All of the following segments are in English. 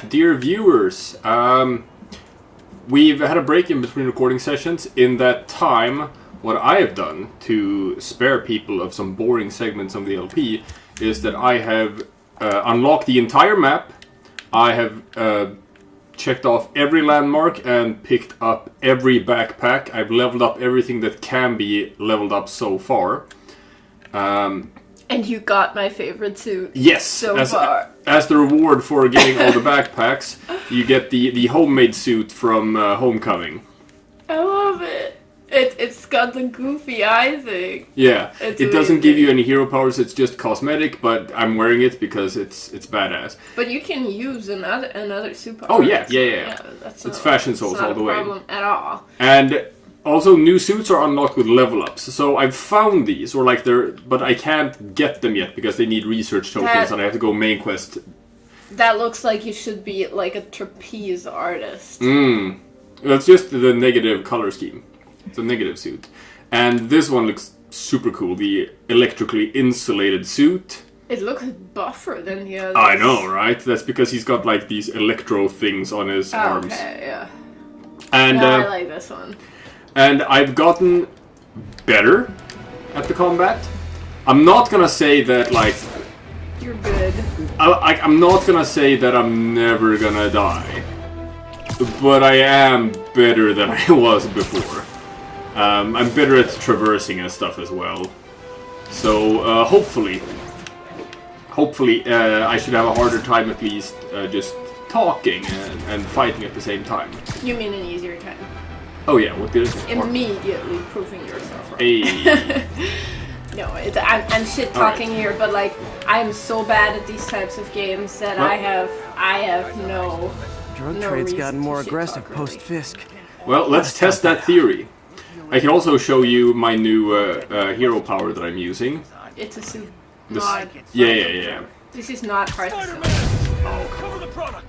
dear viewers. We've had a break in between recording sessions. In that time, what I have done to spare people of some boring segments of the LP is that I have unlocked the entire map. I have checked off every landmark and picked up every backpack. I've leveled up everything that can be leveled up so far. And you got my favorite suit. Yes, so far. As the reward for getting all the backpacks, you get the homemade suit from Homecoming. I love it. It's got the goofy eye thing. Yeah, it's it doesn't give you any hero powers. It's just cosmetic, but I'm wearing it because it's badass. But you can use another super. Oh yeah. It's fashion souls all the way. Not a problem at all. And also, new suits are unlocked with level ups. So I've found these, but I can't get them yet because they need research tokens, and I have to go main quest. That looks like you should be like a trapeze artist. That's just the negative color scheme. It's a negative suit. And this one looks super cool. The electrically insulated suit. It looks buffer than the others. I know, right? That's because he's got like these electro things on his arms. Okay, yeah. And I like this one. And I've gotten better at the combat. I'm not gonna say that like you're good. I'm not gonna say that I'm never gonna die, but I am better than I was before. I'm better at traversing and stuff as well. So hopefully, I should have a harder time at least just talking and fighting at the same time. You mean an easier time? Oh yeah, what did it? Immediately proving yourself wrong. Hey. No, I'm shit talking here, but like I'm so bad at these types of games that I have no. Drug trade's gotten more aggressive post Fisk. Well, let's test that theory. I can also show you my new hero power that I'm using. It's a suit. Yeah. This is not hard to sell. Cover the product.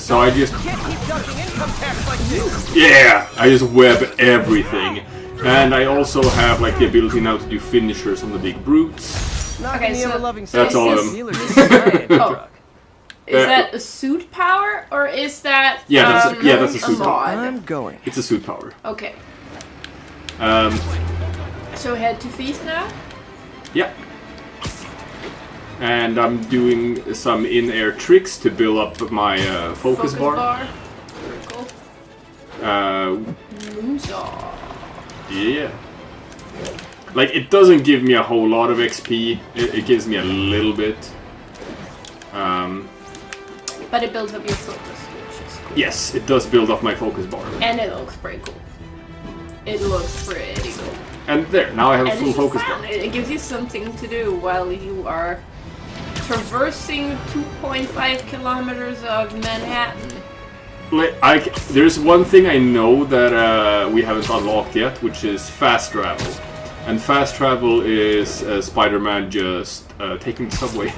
So I just Can't keep ducking income tax like this. yeah, I just web everything, and I also have like the ability now to do finishers on the big brutes. Okay, so that's all of them. Oh. Is that a suit power or is that that's a suit mod? power. I'm going. It's a suit power. Okay. So head to feast now? Yeah. And I'm doing some in-air tricks to build up my focus bar. Cool. Moonsaw. Yeah. Like, it doesn't give me a whole lot of XP. It gives me a little bit. But it builds up your focus, which is cool. Yes, it does build up my focus bar. And it looks pretty cool. It looks pretty cool. And there, now I have a full focus bar. It gives you something to do while you are traversing 2.5 kilometers of Manhattan. There's one thing I know that we haven't unlocked yet, which is fast travel. And fast travel is Spider-Man just taking the subway.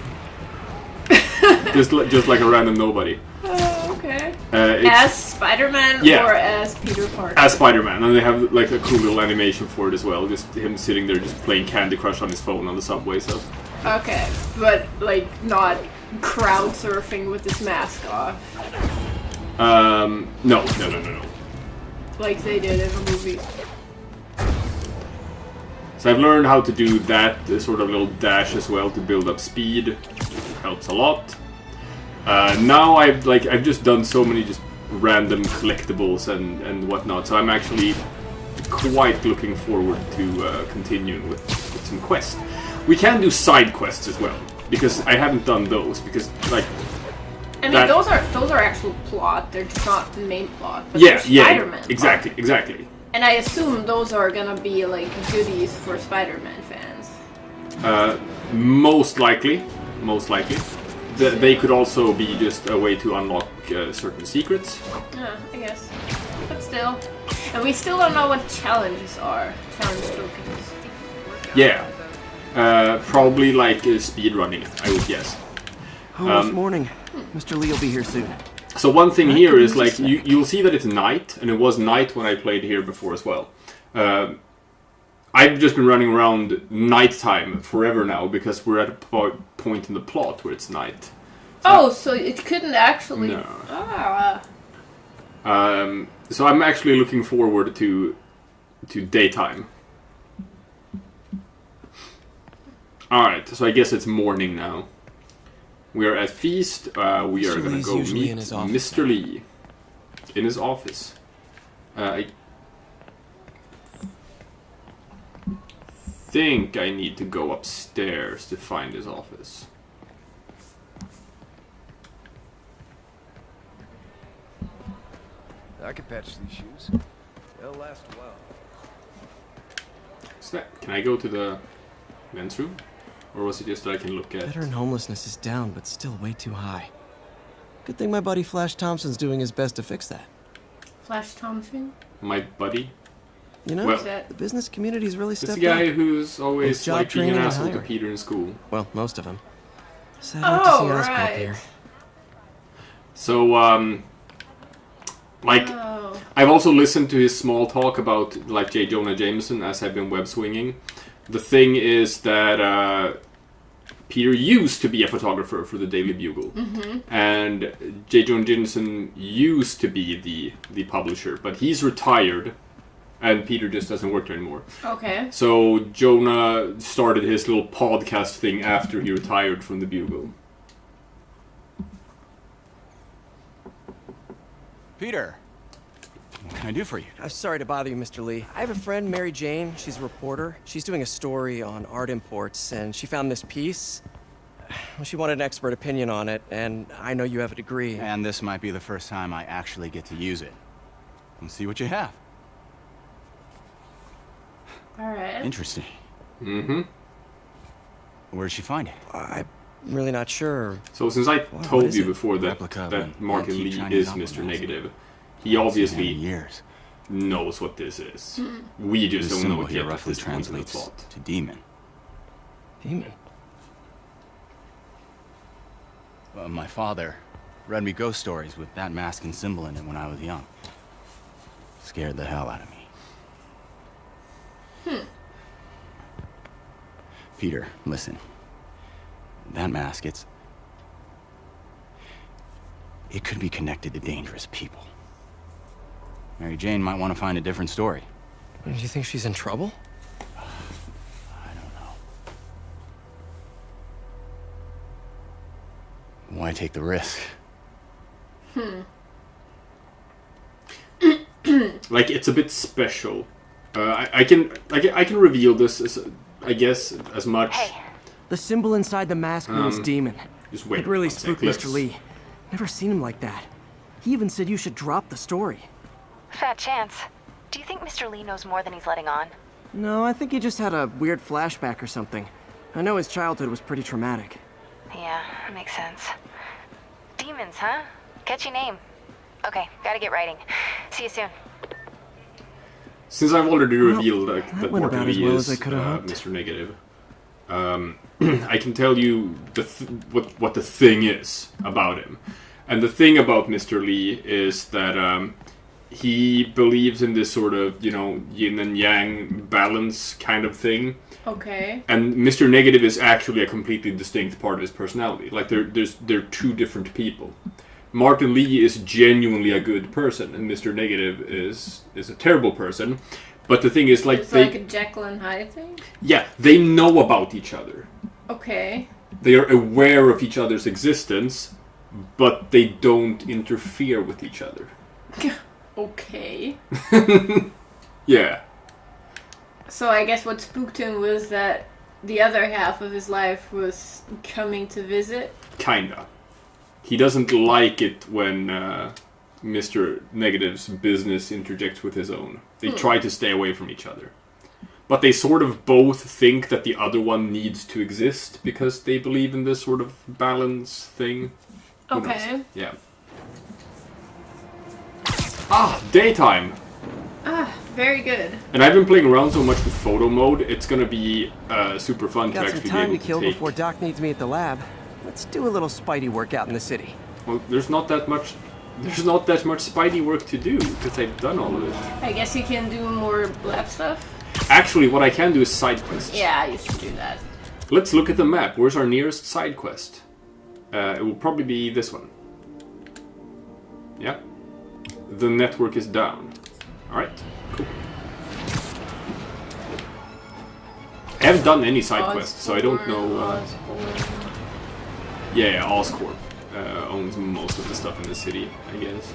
just like a random nobody. Okay. As Spider-Man or as Peter Parker? As Spider-Man, and they have like a cool little animation for it as well. Just him sitting there, just playing Candy Crush on his phone on the subway. So. Okay, but like not crowd surfing with his mask off. No. Like they did in the movie. So I've learned how to do that sort of little dash as well to build up speed. Helps a lot. Now I've just done so many just random collectibles and whatnot, so I'm actually quite looking forward to continuing with some quests. We can do side quests as well, because I haven't done those, because like... I mean, those are actual plot, they're just not the main plot, but they're Spider-Man exactly, plot. Exactly. And I assume those are gonna be like goodies for Spider-Man fans. Most likely. They could also be just a way to unlock certain secrets. Yeah, I guess. But still. And we still don't know what challenges are. Challenge tokens. Yeah. Probably like speedrunning, I would guess. Almost morning. Mr. Lee will be here soon. So one thing here is like you'll see that it's night, and it was night when I played here before as well. I've just been running around nighttime forever now because we're at a point in the plot where it's night. Oh, so it couldn't actually... No. Ah. So I'm actually looking forward to daytime. Alright, so I guess it's morning now. We are at Feast. We are going to go meet Mr. Lee in his office. I think I need to go upstairs to find his office. I could patch these shoes. They'll last a while. Is that, can I go to the men's room? Or was it just that I can look at... Veteran homelessness is down, but still way too high. Good thing my buddy Flash Thompson's doing his best to fix that. Flash Thompson? My buddy? You know, Well, the business community's really this stepped guy up. who's always Job like being an training and asshole to hiring. Peter in school. Well, most of them. Sad not to see Osborn right. here. So, like, Oh. I've also listened to his small talk about, like, J. Jonah Jameson as I've been web swinging. The thing is that Peter used to be a photographer for the Daily Bugle. And J. Jonah Jameson used to be the publisher, but he's retired, and Peter just doesn't work there anymore. Okay. So Jonah started his little podcast thing after he retired from the Bugle. Peter, what can I do for you? I'm sorry to bother you, Mr. Lee. I have a friend, Mary Jane. She's a reporter. She's doing a story on art imports, and she found this piece. Well, she wanted an expert opinion on it, and I know you have a degree. And this might be the first time I actually get to use it. Let's see what you have. Alright. Interesting. Mm-hmm. Where'd she find it? I'm really not sure. So since I What told is you it? before that, Replica of that an Martin antique Lee Chinese is opera Mr. mask. Negative, he Seen it in obviously years. knows what this is. We The just don't know symbol it here yet at roughly this point in the translates plot. to demon. Demon. My father read me ghost stories with that mask and symbol in it when I was young. Scared the hell out of me. Peter, listen. That mask, it could be connected to dangerous people. Mary Jane might want to find a different story. Do you think she's in trouble? I don't know. Why take the risk? Like, it's a bit special. I can reveal this as, I guess, as much. The symbol inside the mask means demon. Just wait. It really one spooked sec, Mr. Lee. Never seen him like that. He even said you should drop the story. Fat chance. Do you think Mr. Lee knows more than he's letting on? No, I think he just had a weird flashback or something. I know his childhood was pretty traumatic. Yeah, makes sense. Demons, huh? Catchy name. Okay, gotta get writing. See you soon. Since I've already revealed that went Martin about as Lee well is as I could have hoped. Mr. Negative, I can tell you what the thing is about him. And the thing about Mr. Lee is that he believes in this sort of, yin and yang balance kind of thing. Okay. And Mr. Negative is actually a completely distinct part of his personality. Like, they're two different people. Martin Lee is genuinely a good person, and Mr. Negative is a terrible person. But the thing is, like, It's like a Jekyll and Hyde thing? yeah, they know about each other. Okay. They are aware of each other's existence, but they don't interfere with each other. Okay. Yeah. So I guess what spooked him was that the other half of his life was coming to visit. Kinda. He doesn't like it when Mr. Negative's business interjects with his own. They try to stay away from each other. But they sort of both think that the other one needs to exist because they believe in this sort of balance thing. Who knows? Okay. Yeah. Ah, daytime! Very good. Uh, And I've been playing around so much with photo mode, it's gonna be super fun to Got some actually be time able to kill take... before Doc needs me at the lab. Let's do a little Spidey workout in the city. Well, there's not that much Spidey work to do, because I've done all of it. I guess you can do more lab stuff. Actually, what I can do is side quests. Yeah, you should do that. Let's look at the map. Where's our nearest side quest? It will probably be this one. Yeah. The network is down. Alright, cool. I haven't done any side quests, so I don't know... Osborn. Yeah, Oscorp owns most of the stuff in the city, I guess.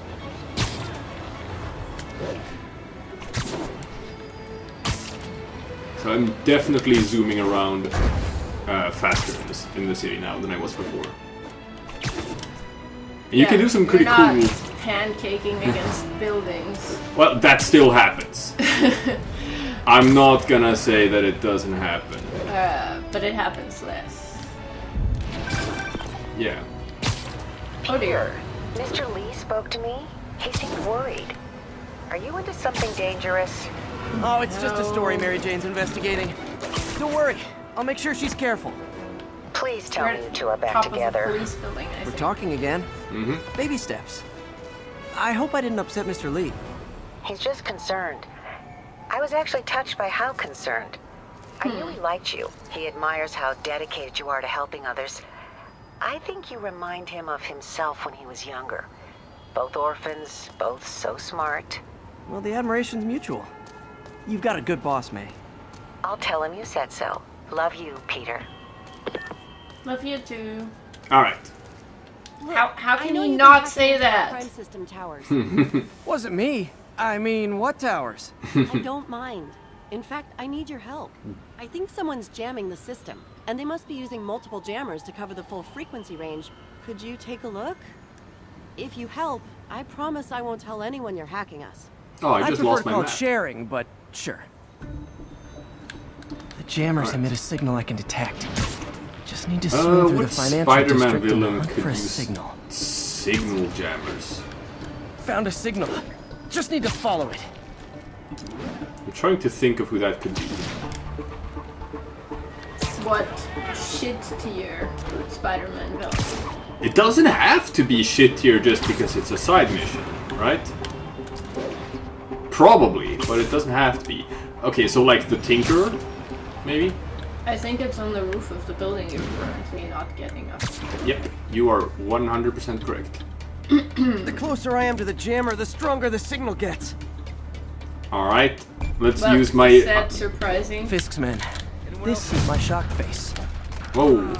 So I'm definitely zooming around faster in the city now than I was before. And you can do some pretty you're cool... not pancaking against buildings. Well, that still happens. I'm not gonna say that it doesn't happen. But it happens less. Yeah. Oh dear. Mr. Lee spoke to me. He seemed worried. Are you into something dangerous? Oh, it's just a story Mary Jane's investigating. Don't worry, I'll make sure she's careful. Please tell We're me you two are back top of together. the police building, I We're think. talking again. Mm-hmm. Baby steps. I hope I didn't upset Mr. Lee. He's just concerned. I was actually touched by how concerned. I knew he liked you. He admires how dedicated you are to helping others. I think you remind him of himself when he was younger. Both orphans, both so smart. Well, the admiration's mutual. You've got a good boss, May. I'll tell him you said so. Love you, Peter. Love you too. Alright. How can you not say that? Crime system towers. Wasn't me. I mean, what towers? I don't mind. In fact, I need your help. I think someone's jamming the system, and they must be using multiple jammers to cover the full frequency range. Could you take a look? If you help, I promise I won't tell anyone you're hacking us. Oh, I I'd just prefer lost to my call it map. sharing, but sure. The jammers Right. emit a signal I can detect. Just need to swing through the What financial Spider-Man district and villain hunt could for a use signal. signal jammers? Found a signal. Just need to follow it. I'm trying to think of who that could be. What shit tier Spider-Man villain? It doesn't have to be shit tier just because it's a side mission, right? Probably, but it doesn't have to be. Okay, so like the Tinkerer, maybe? I think it's on the roof of the building you're currently not getting up. Yep, you are 100% correct. The closer I am to the jammer, the stronger the signal gets. Alright, let's Well, use my... is that surprising? Fisk's men. This is my shocked face. Whoa.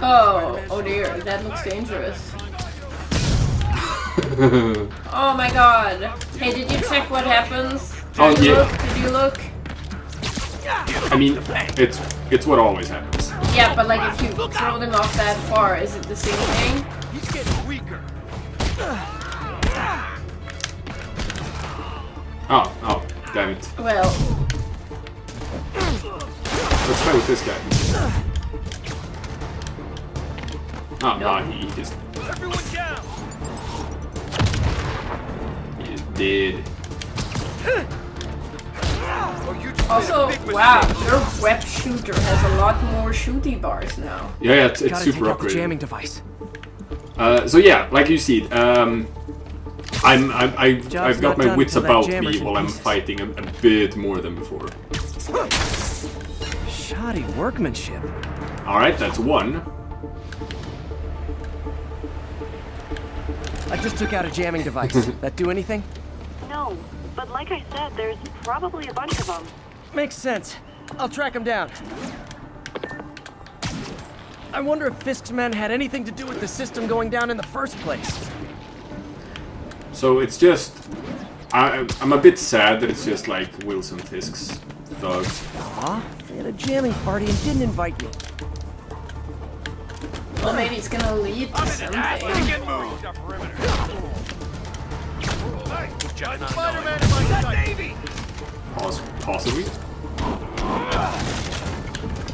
Oh dear, that looks dangerous. Oh my god. Hey, did you check what happens? Did you look? Did you look? I mean, it's what always happens. Yeah, but like if you throw them off that far, is it the same thing? He's getting weaker. Oh, damn it. Well, Let's try with this guy. Oh, no, he just... Everyone down. He is dead. Oh, you just also, made a big wow, mistake. your web shooter has a lot more shooty bars now. Yeah, it's Gotta super take out the jamming upgraded. device. So yeah, like you see, I've Job's got not my done wits till that about jammer's me in while I'm pieces. fighting a bit more than before. Shoddy workmanship. Alright, that's one. I just took out a jamming device. That do anything? No, but like I said, there's probably a bunch of them. Makes sense. I'll track him down. I wonder if Fisk's men had anything to do with the system going down in the first place. So it's just... I'm a bit sad that it's just like Wilson Fisk's thugs. Aw, they had a jamming party and didn't invite me. Well, maybe it's gonna lead to something. Get moved. Spider-Man in my sight. Possibly.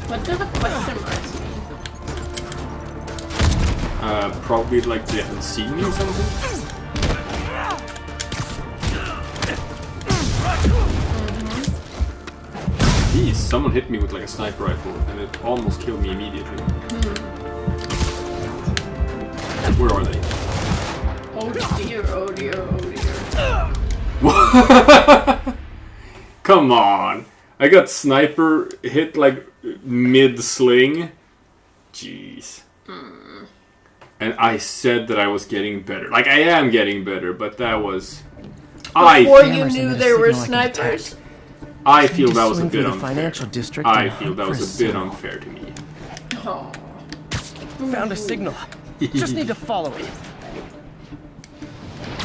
What do the question marks mean? Probably like they haven't seen me or something. Jeez, someone hit me with like a sniper rifle and it almost killed me immediately. Where are they? Oh dear, oh dear, oh dear. Come on! I got sniper hit like mid-sling. Jeez. And I said that I was getting better. Like, I am getting better, but that was... Before you Cameras knew emit a there were signal I can snipers. detect. I feel Just that was a swing bit through the unfair. financial district I and feel hunt that for was a bit signal. unfair to me. Oh. Found a signal. Just need to follow it.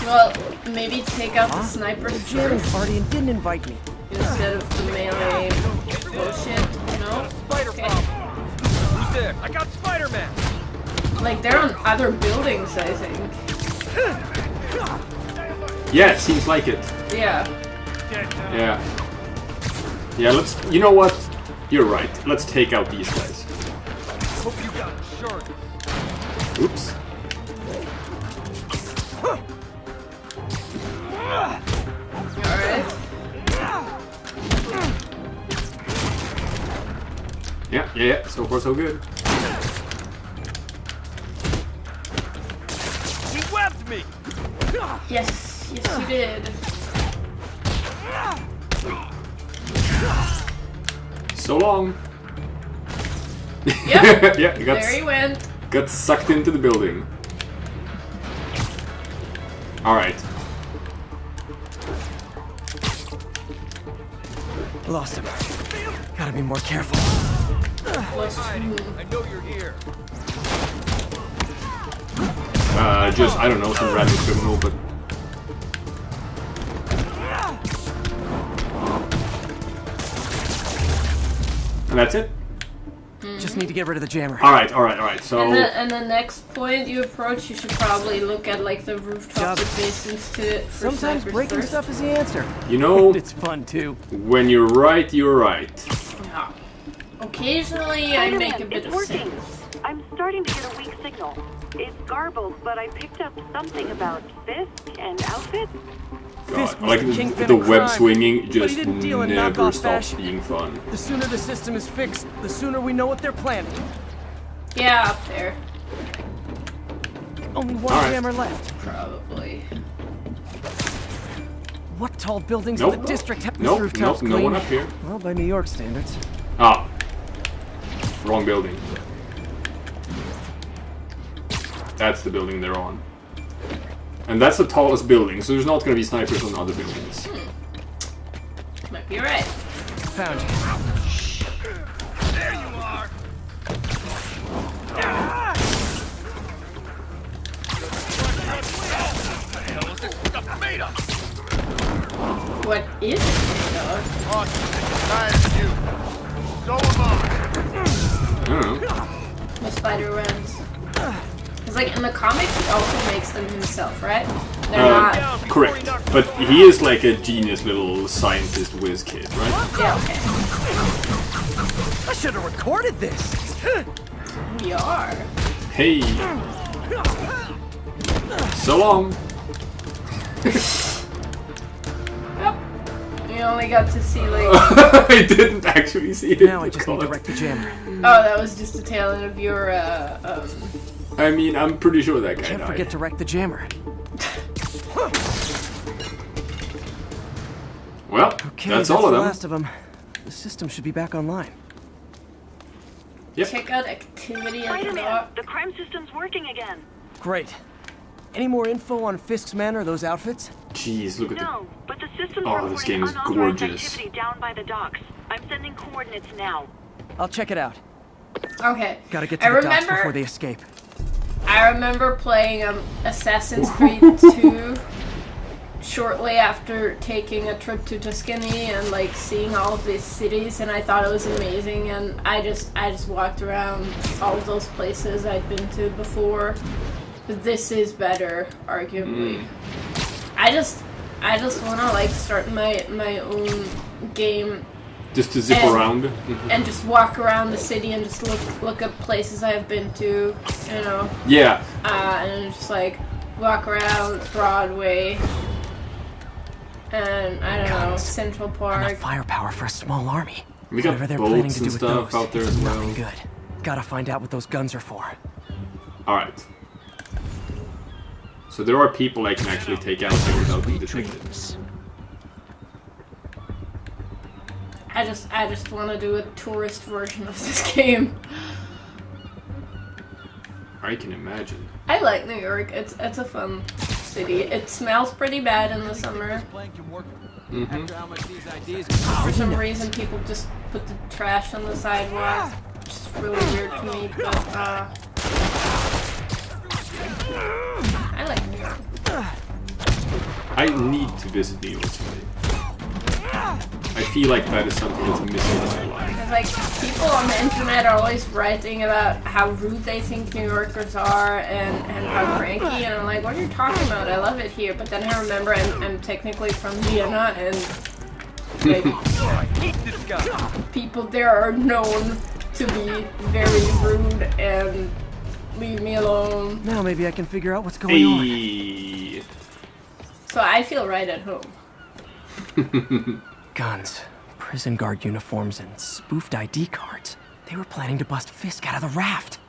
Well, maybe take out the snipers The jamming first party and didn't invite me. instead of the melee bullshit. No? Spider Okay. problem. Who's there? I got Spider-Man. Like, they're on other buildings, I think. Yeah, it seems like it. Yeah. Yeah. Yeah, let's... You know what? You're right. Let's take out these guys. Hope you got insurance. Oops. Alright. Yeah. So far, so good. He webbed me. Yes, you did. So long. Yep. Yeah, you There he went. got sucked into the building. Alright. Lost him. Gotta be more careful. Plus two. I know you're here. Just, I don't know, some random criminal, but... And that's it? Just need to get rid of the jammer. Alright, so... And the next point you approach, you should probably look at like the rooftops adjacent to it. For Sometimes snipers breaking first. stuff is the answer. You know, It's fun too. when you're right, you're right. Yeah. Occasionally, I make a bit It's of working. sense. I'm starting to get a weak signal. It's garbled, but I picked up something about Fisk and outfits. God, was like the kingpin the of web crime, swinging but just he didn't deal in never knockoff stops fashion. being fun. The sooner the system is fixed, the sooner we know what they're planning. Yeah, up there. Only one All right. jammer left. Probably. What tall buildings Nope. in the district have Nope, rooftops no clean? one up here. Well, by New York standards. Ah. Wrong building. That's the building they're on. And that's the tallest building, so there's not going to be snipers on other buildings. Might be right. Found you. There you are. What the hell is this stuff made of? What is it? though? Awesome. Tired of you. So am I. I don't know. The spider webs. Because like in the comics, he also makes them himself, right? They're not. Correct. But he is like a genius little scientist whiz kid, right? Yeah, okay. I should have recorded this. We are. Hey. So long. Yep. You only got to see like. I didn't actually see it. Now I just need to wreck the jammer. Oh, that was just a tail end of your. I mean, I'm pretty sure that guy Can't died. forget to wreck the jammer. Well, Okay, that's all of the them. last of them. The system should be back online. Yep. Check out activity at the Spider-Man, dock. the crime system's working again. Great. Any more info on Fisk's men or those outfits? Jeez, look at No, but the system's Oh, reporting this game is unauthorized gorgeous. activity down by the docks. I'm sending coordinates now. I'll check it out. Okay. Gotta get to I the docks remember. before they escape. I remember playing Assassin's Creed 2 shortly after taking a trip to Tuscany and like seeing all of these cities, and I thought it was amazing. And I just walked around all of those places I'd been to before. But this is better, arguably. I just want to like start my own game just to zip And- around. and just walk around the city and just look up places I've been to, you know. Yeah. And just like walk around Broadway and I don't know, Central Enough Park. firepower for a small army. We got Whatever they're planning boats to do and with stuff those, out there as well. nothing good. Gotta find out what those guns are for. Alright. So there are people I can actually take out here without being detected. Dreams. I just want to do a tourist version of this game. I can imagine. I like New York. It's a fun city. It smells pretty bad in the summer. For some reason, people just put the trash on the sidewalk. Which is really weird to me, but I like New York. I need to visit New York City. I feel like that is something that's missing in my life. Because, like, people on the internet are always writing about how rude they think New Yorkers are and how cranky, and I'm like, what are you talking about? I love it here. But then I remember I'm technically from Vienna, and like, people there are known to be very rude and leave me alone. Now maybe I can figure out what's going on. So I feel right at home. Guns, prison guard uniforms, and spoofed ID cards. They were planning to bust Fisk out of the raft.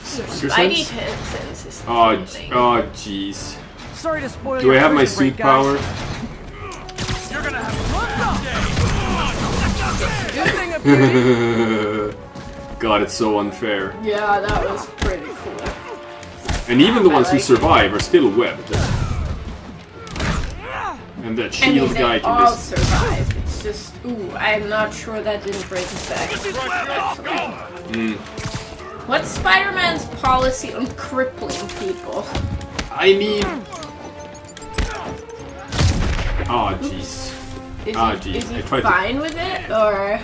Spidey sense is Oh jeez. Sorry to spoil Do I have my suit power? You're gonna have God, it's so unfair. Yeah, that was pretty cool. And even the ones who survive are still webbed. And that shield guy can all just survive. It's just, ooh, I'm not sure that didn't break his back. Actually. What's Spider-Man's policy on crippling people? I mean... Oh jeez. Is he fine with it, or...?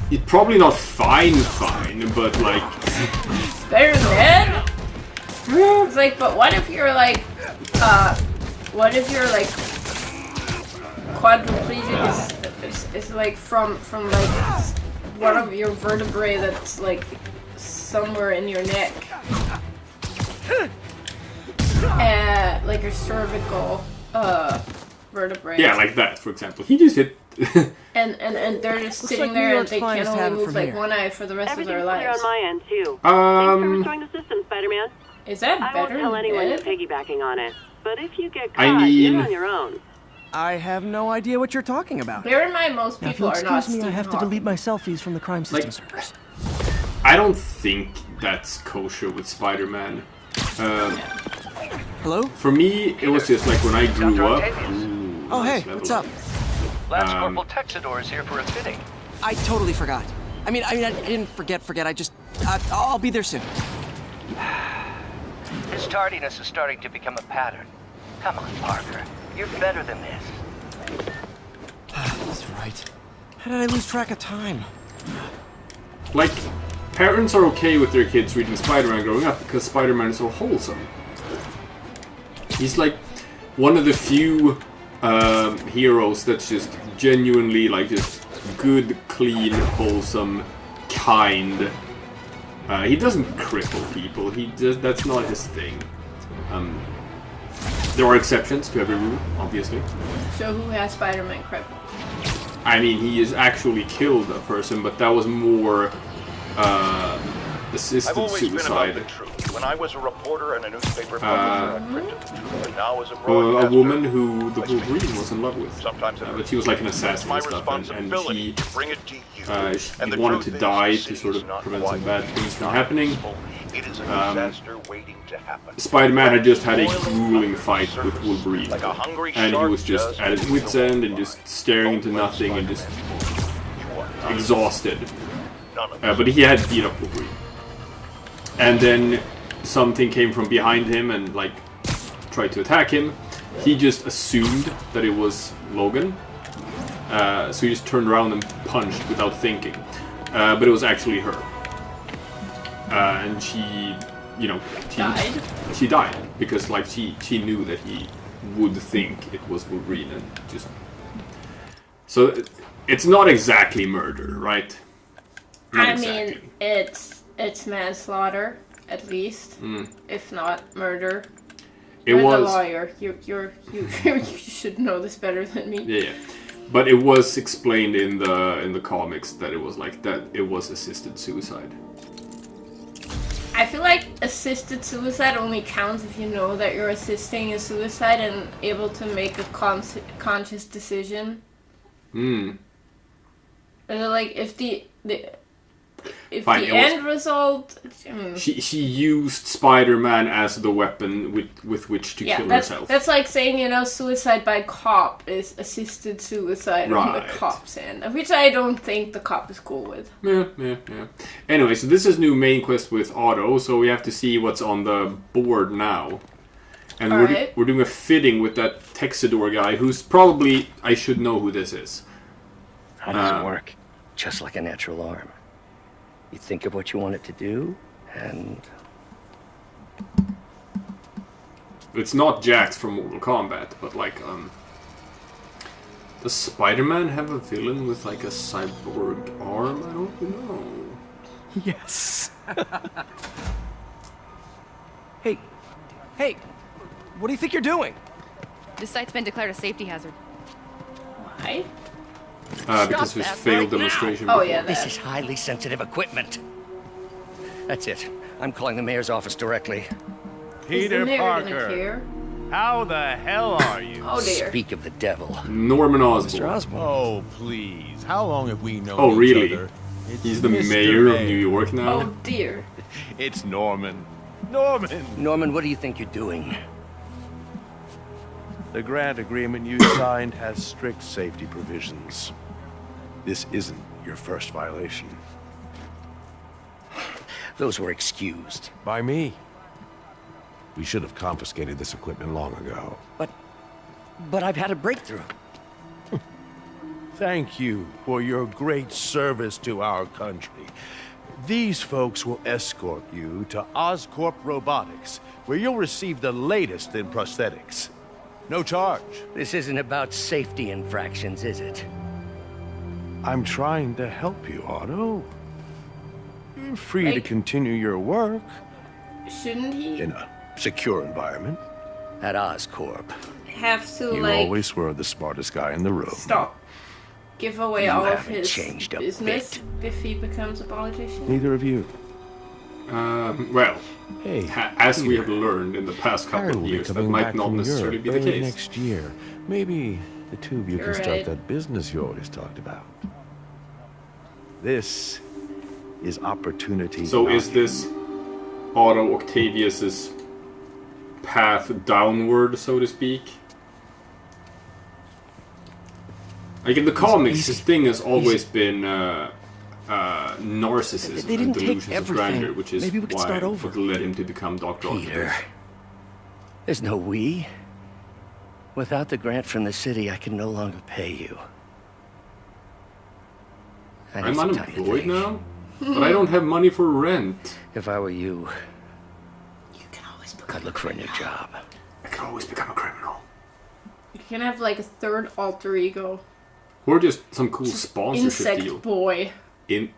He's probably not fine, but like... Better than dead? It's like, but what if you're like, quadriplegic is like from like one of your vertebrae that's like somewhere in your neck, like your cervical vertebrae. Yeah, like that, for example. He just hit. and they're just sitting there and they can only move like one eye for the rest of their lives. Everything's clear on my end too. Thanks for restoring the system, Spider-Man. Is that better? I won't tell than anyone dead? you're piggybacking on it, but if you get caught, I mean... you're on your own. I have no idea what you're talking about. Bear in mind, most Now, if people you'll are not. excuse me, I have to delete my selfies from the crime system servers. I don't think that's kosher with Spider-Man. Hello? For me, it was just like when I grew up. Oh, hey, what's up? Lance Corporal Texador is here for a fitting. I totally forgot. I mean, I didn't forget. I just, I'll be there soon. His tardiness is starting to become a pattern. Come on, Parker. You're better than this. That's right. How did I lose track of time? Like, parents are okay with their kids reading Spider-Man growing up because Spider-Man is so wholesome. He's like one of the few heroes that's just genuinely like just good, clean, wholesome, kind. He doesn't cripple people. That's not his thing. There are exceptions to every rule, obviously. So who has Spider-Man crippled? I mean, he has actually killed a person, but that was more assisted I've always been about suicide. the truth. When I was a reporter and a newspaper publisher, I printed the truth. And now as a A broadcaster, woman who the Wolverine was in love with. sometimes But she was like an assassin my and stuff, and responsibility she to bring it to you. she And the wanted truth to die is, to sort of it's not prevent quite some bad things it's from not happening. peaceful. It is a disaster waiting to happen. Spider-Man had just had a grueling fight with Wolverine, Like a hungry and he shark was just does at his with wit's the end and water. just staring into Don't let nothing and just Spider-Man. You are not exhausted. none of us. But he had beat up Wolverine. And then something came from behind him and like tried to attack him. He just assumed that it was Logan. So he just turned around and punched without thinking. But it was actually her. And she, you know, Died? She died because like she knew that he would think it was Wolverine and just... So it's not exactly murder, right? Not I exactly. mean, it's manslaughter, at least, if not murder. It You're was... the lawyer. You should know this better than me. Yeah, but it was explained in the comics that it was like that. It was assisted suicide. I feel like assisted suicide only counts if you know that you're assisting a suicide and able to make a conscious decision. Like if the if Fine, the it was- end result. She used Spider-Man as the weapon with which to kill herself. That's like saying, you know, suicide by cop is assisted suicide on the Right. cop's end, which I don't think the cop is cool with. Yeah. Anyway, so this is new main quest with Otto, so we have to see what's on the board now. And Alright. we're doing a fitting with that Texidor guy, who's probably... I should know who this is. How does it work? Just like a natural arm. You think of what you want it to do, and... It's not Jax from Mortal Kombat, but like, does Spider-Man have a villain with like a cyborg arm? I don't know. Yes. Hey, what do you think you're doing? This site's been declared a safety hazard. Why? Because of his failed demonstration. Oh, before. yeah, This that. is highly sensitive equipment. That's it. I'm calling the mayor's office directly. Is the mayor gonna care? How the hell are you? Oh dear. Speak of the devil. Norman Osborn. Mr. Osborn. Oh, please. How long have we known Oh, each really? other? It's He's the Mr. mayor of Mayor. New York now? Oh dear. It's Norman. Norman! Norman, what do you think you're doing? The grant agreement you signed has strict safety provisions. This isn't your first violation. Those were excused. By me. We should have confiscated this equipment long ago. But I've had a breakthrough. Thank you for your great service to our country. These folks will escort you to Oscorp Robotics, where you'll receive the latest in prosthetics. No charge. This isn't about safety infractions, is it? I'm trying to help you, Otto. You're free to Like- continue your work Shouldn't he in a secure environment. At Oscorp. have to You like always were the smartest guy in the room. stop? Give away You all of haven't his changed a business bit. if he becomes a politician? Neither of you. Well, Hey, as we have learned in the past couple Harry of will be years, that coming might back not from necessarily Europe be the early case. next year. Maybe the two of you You're can start right. that business you always talked about. This is opportunity. So is knocking. this Otto Octavius's path downward, so to speak? Like in the comics, his thing has always been narcissism They and didn't take delusions of everything. grandeur, which is Maybe we could why start over. what led him to become Dr. Peter. Octopus. There's no we. Without the grant from the city, I can no longer pay you. I need I'm some time to unemployed think. now, but I don't have money for rent. If I were you, You can always become I'd look for a new job. I can always become a criminal. You can have like a third alter ego. Or just some cool sponsorship Insect deal. boy. In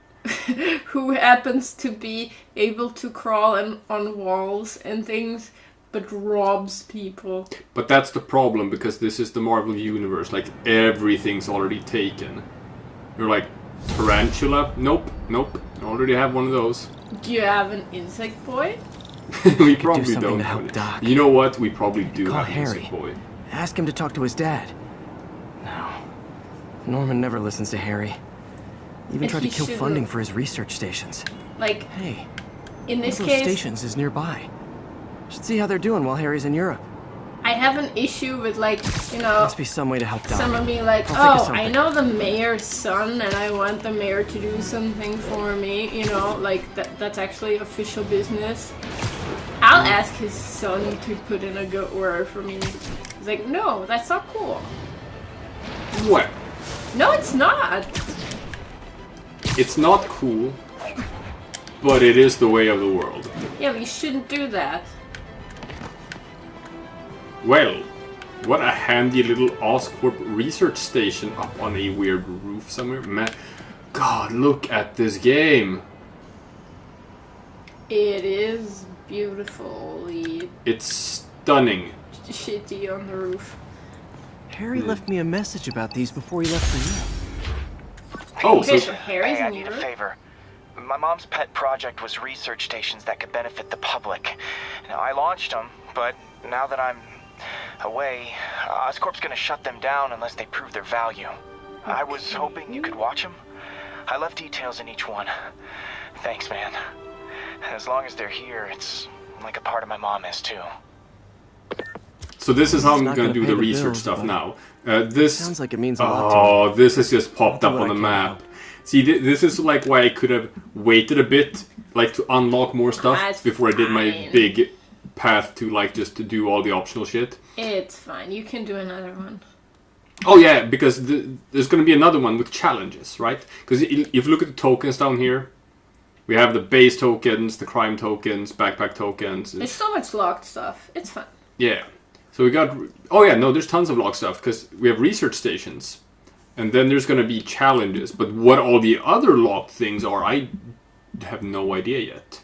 Who happens to be able to crawl on walls and things, but robs people. But that's the problem, because this is the Marvel Universe. Like, everything's already taken. You're like, tarantula? Nope. I already have one of those. Do you have an insect boy? We probably something don't to have help it. Doc. You know what? We probably do Call have an Harry. insect boy. Ask him to talk to his dad. No. Norman never listens to Harry. Even And tried to he kill should- funding for his research stations. Like, Hey, in one this of those case, stations is nearby. Should see how they're doing while Harry's in Europe. I have an issue with, like, you know, Must be some way to help Doc. someone being like, I'll think of oh, I something." know the mayor's son and I want the mayor to do something for me, you know, like, that's actually official business. I'll ask his son to put in a good word for me. He's like, no, that's not cool. What? No, it's not. It's not cool, but it is the way of the world. Yeah, we shouldn't do that. Well, what a handy little Oscorp research station up on a weird roof somewhere. Man, God, look at this game. It is beautifully It's stunning. shitty on the roof. Harry left me a message about these before he left for you. Oh, so Okay, Harry's Hey, I in need a Europe. favor. My mom's pet project was research stations that could benefit the public. Now, I launched them, but now that I'm away, Oscorp's gonna shut them down unless they prove their value. I was hoping you could watch them. I left details in each one. Thanks, man. As long as they're here, it's like a part of my mom is too. So this is how I'm not going to gonna do pay the the research bills, stuff but now. This sounds like it means a lot to me. Oh, this has just popped I'll up do on what the I can to map. help. See, this is like why I could have waited a bit, like to unlock more stuff That's before I did my fine. big path to like just to do all the optional shit. It's fine. You can do another one. Oh yeah, because there's going to be another one with challenges, right? Because if you look at the tokens down here, we have the base tokens, the crime tokens, backpack tokens. There's so much locked stuff. It's fun. Yeah. So we got... Oh yeah, no, there's tons of locked stuff, because we have research stations. And then there's going to be challenges. But what all the other locked things are, I have no idea yet.